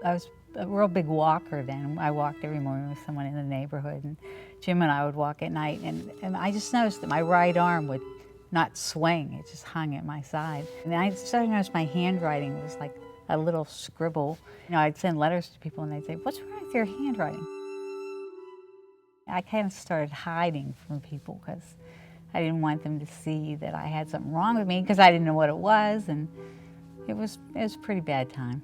I was a real big walker then. I walked every morning with someone in the neighborhood, and Jim and I would walk at night, and I just noticed that my right arm would not swing, it just hung at my side. And I started to notice my handwriting was like a little scribble. You know, I'd send letters to people and they'd say, "What's wrong with your handwriting?" I kind of started hiding from people because I didn't want them to see that I had something wrong with me because I didn't know what it was, and it was a pretty bad time.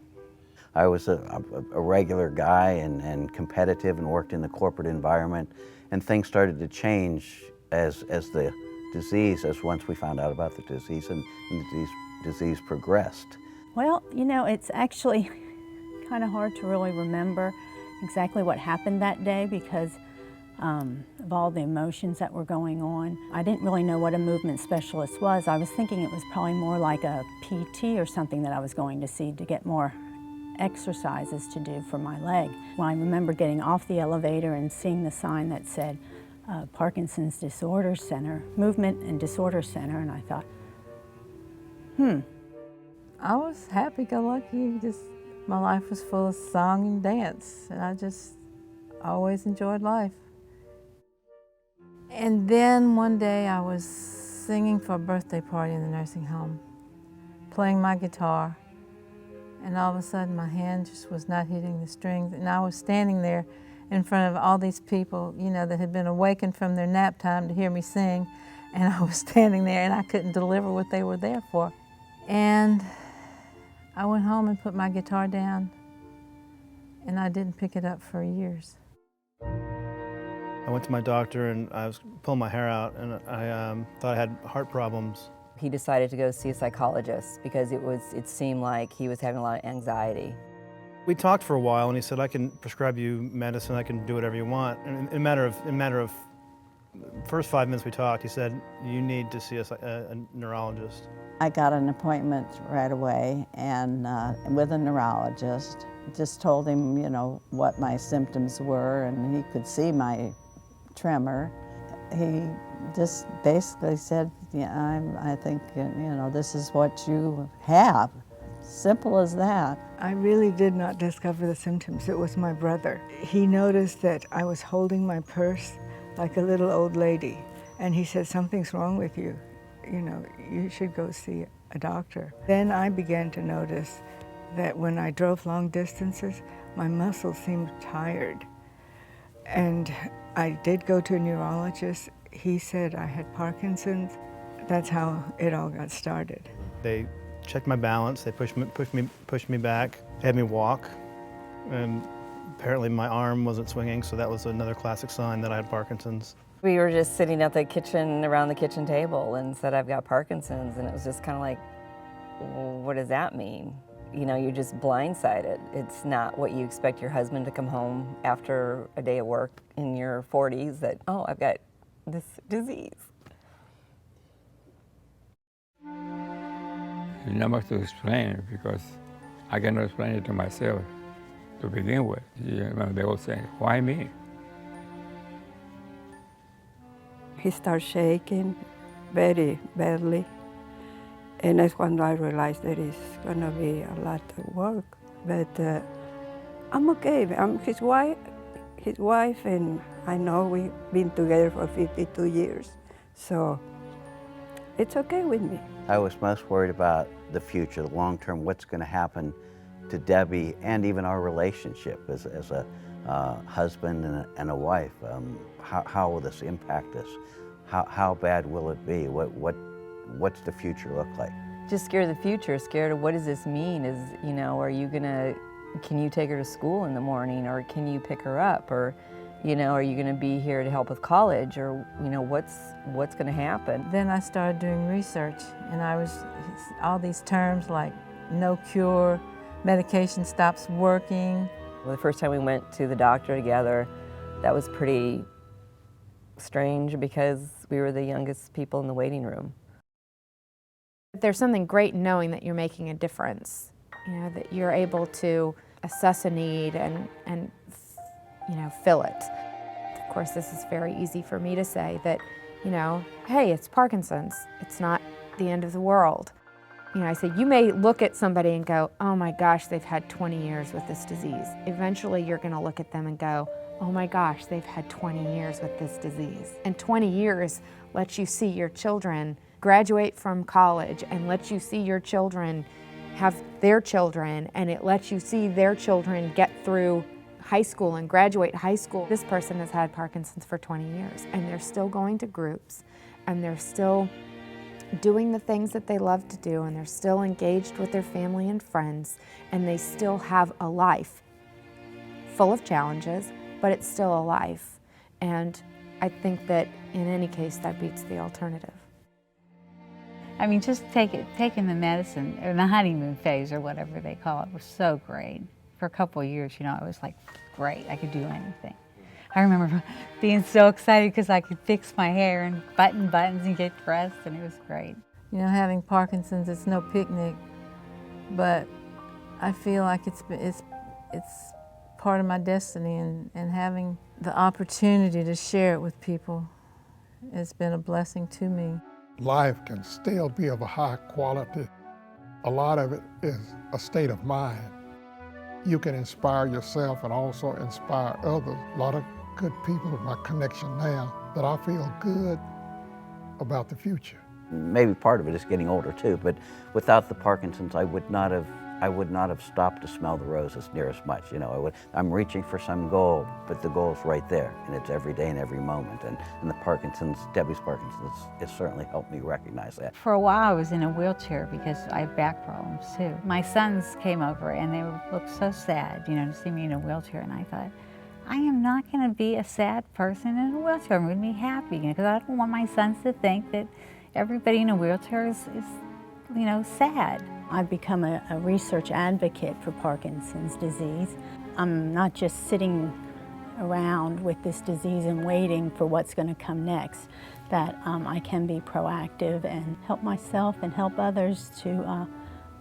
I was a regular guy and competitive and worked in the corporate environment, and things started to change as the disease, once we found out about the disease and the disease progressed. Well, you know, it's actually kind of hard to really remember exactly what happened that day because of all the emotions that were going on. I didn't really know what a movement specialist was. I was thinking it was probably more like a PT or something that I was going to see to get more exercises to do for my leg. Well, I remember getting off the elevator and seeing the sign that said Parkinson's Disorder Center, Movement and Disorder Center, and I thought, I was happy-go-lucky. My life was full of song and dance, and I just always enjoyed life. And then one day I was singing for a birthday party in the nursing home, playing my guitar, and all of a sudden my hand just was not hitting the strings, and I was standing there in front of all these people, you know, that had been awakened from their nap time to hear me sing, and I was standing there and I couldn't deliver what they were there for. And I went home and put my guitar down, and I didn't pick it up for years. I went to my doctor and I was pulling my hair out, and I thought I had heart problems. He decided to go see a psychologist because it seemed like he was having a lot of anxiety. We talked for a while, and he said, "I can prescribe you medicine. I can do whatever you want." And in a matter of first 5 minutes we talked, he said, "You need to see a neurologist." I got an appointment right away, and with a neurologist. Just told him, you know, what my symptoms were, and he could see my tremor. He just basically said, "Yeah, I think, you know, this is what you have." Simple as that. I really did not discover the symptoms. It was my brother. He noticed that I was holding my purse like a little old lady, and he said, "Something's wrong with you. You know, you should go see a doctor." Then I began to notice that when I drove long distances, my muscles seemed tired. And I did go to a neurologist. He said I had Parkinson's. That's how it all got started. They checked my balance. They pushed me back, had me walk, and apparently my arm wasn't swinging, so that was another classic sign that I had Parkinson's. We were just sitting at the kitchen, around the kitchen table, and said, "I've got Parkinson's," and it was just kind of like, well, what does that mean? You know, you're just blindsided. It's not what you expect your husband to come home after a day of work in your 40s that, "Oh, I've got this disease." It's not much to explain because I cannot explain it to myself to begin with. You know, they all say, "Why me?" He started shaking very badly. And that's when I realized that it's going to be a lot of work. But I'm okay. I'm his wife, and I know we've been together for 52 years. So it's okay with me. I was most worried about the future, the long term, what's going to happen to Debbie and even our relationship as a husband and a wife. How will this impact us? How bad will it be? What's the future look like? Just scared of the future, scared of what does this mean? You know, can you take her to school in the morning, or can you pick her up, or, you know, are you gonna be here to help with college, or, you know, what's gonna happen? Then I started doing research, and all these terms like no cure, medication stops working. Well, the first time we went to the doctor together, that was pretty strange because we were the youngest people in the waiting room. There's something great in knowing that you're making a difference, you know, that you're able to assess a need and you know, fill it. Of course, this is very easy for me to say that, you know, hey, it's Parkinson's. It's not the end of the world. You know, I say, you may look at somebody and go, oh my gosh, they've had 20 years with this disease. Eventually you're gonna look at them and go, oh my gosh, they've had 20 years with this disease. And 20 years lets you see your children graduate from college, and lets you see your children have their children, and it lets you see their children get through high school and graduate high school. This person has had Parkinson's for 20 years, and they're still going to groups, and they're still doing the things that they love to do, and they're still engaged with their family and friends, and they still have a life full of challenges, but it's still a life. And I think that in any case, that beats the alternative. I mean, just taking the medicine, or the honeymoon phase, or whatever they call it, was so great. For a couple of years, you know, it was like, great, I could do anything. I remember being so excited because I could fix my hair and button buttons and get dressed, and it was great. You know, having Parkinson's, it's no picnic, but I feel like it's part of my destiny, and having the opportunity to share it with people has been a blessing to me. Life can still be of a high quality. A lot of it is a state of mind. You can inspire yourself and also inspire others. A lot of good people in my connection now that I feel good about the future. Maybe part of it is getting older too, but without the Parkinson's, I would not have stopped to smell the roses near as much. You know, I'm reaching for some goal, but the goal's right there, and it's every day and every moment. And the Parkinson's, Debbie's Parkinson's, it certainly helped me recognize that. For a while, I was in a wheelchair because I have back problems too. My sons came over, and they looked so sad, you know, to see me in a wheelchair, and I thought, I am not going to be a sad person in a wheelchair. I'm going to be happy, because I don't want my sons to think that everybody in a wheelchair is you know, sad. I've become a research advocate for Parkinson's disease. I'm not just sitting around with this disease and waiting for what's going to come next, that I can be proactive and help myself and help others to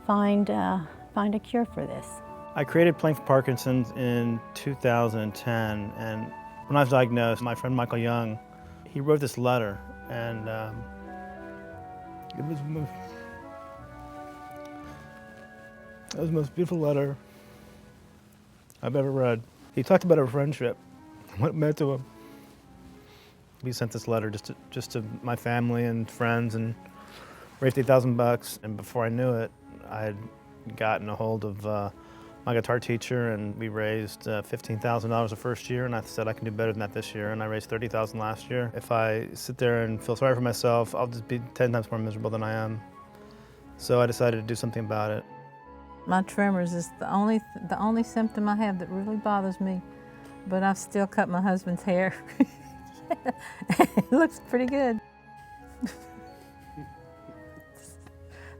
find a cure for this. I created Playing for Parkinson's in 2010, and when I was diagnosed, my friend Michael Young, he wrote this letter, and it was the most beautiful letter I've ever read. He talked about our friendship, what it meant to him. We sent this letter just to my family and friends, and raised $8,000. And before I knew it, I had gotten a hold of my guitar teacher, and we raised $15,000 the first year, and I said I can do better than that this year, and I raised $30,000 last year. If I sit there and feel sorry for myself, I'll just be 10 times more miserable than I am. So I decided to do something about it. My tremors is the only symptom I have that really bothers me, but I've still cut my husband's hair. It looks pretty good.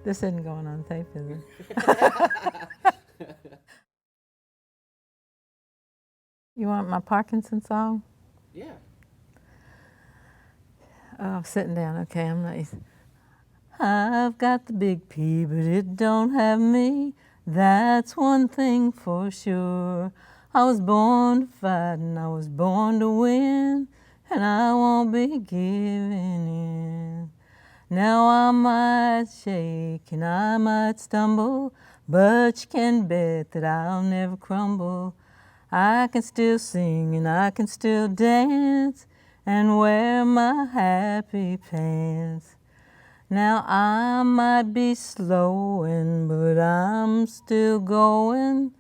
This isn't going on tape, is it? You want my Parkinson's song? Yeah. Oh, I'm sitting down. Okay, I'm not easy. I've got the big P, but it don't have me. That's one thing for sure. I was born to fight and I was born to win, and I won't be giving in. Now I might shake and I might stumble, but you can bet that I'll never crumble. I can still sing and I can still dance and wear my happy pants. Now I might be slowing, but I'm still going.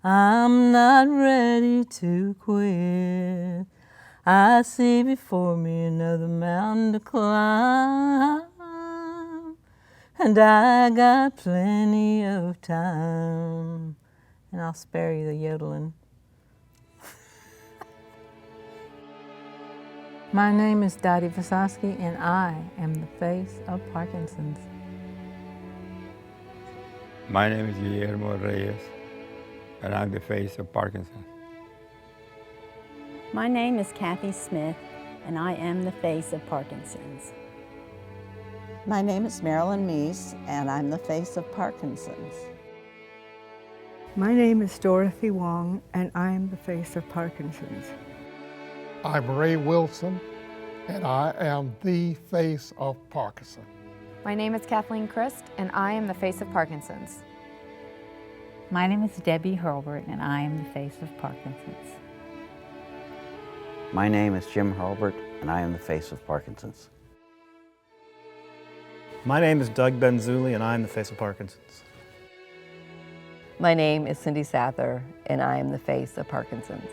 I'm not ready to quit. I see before me another mountain to climb, and I got plenty of time. And I'll spare you the yodeling. My name is Dotti Visosky, and I am the face of Parkinson's. My name is Guillermo and Reyes, and I'm the face of Parkinson's. My name is Kathy Smith, and I am the face of Parkinson's. My name is Marilyn Mease, and I'm the face of Parkinson's. My name is Dorothy Wong, and I am the face of Parkinson's. I'm Ray Wilson, and I am the face of Parkinson. My name is Kathleen Crist, and I am the face of Parkinson's. My name is Debby Hurlbert, and I am the face of Parkinson's. My name is Jim Hurlbert, and I am the face of Parkinson's. My name is Doug Benzouly, and I am the face of Parkinson's. My name is Cindy Sather, and I am the face of Parkinson's.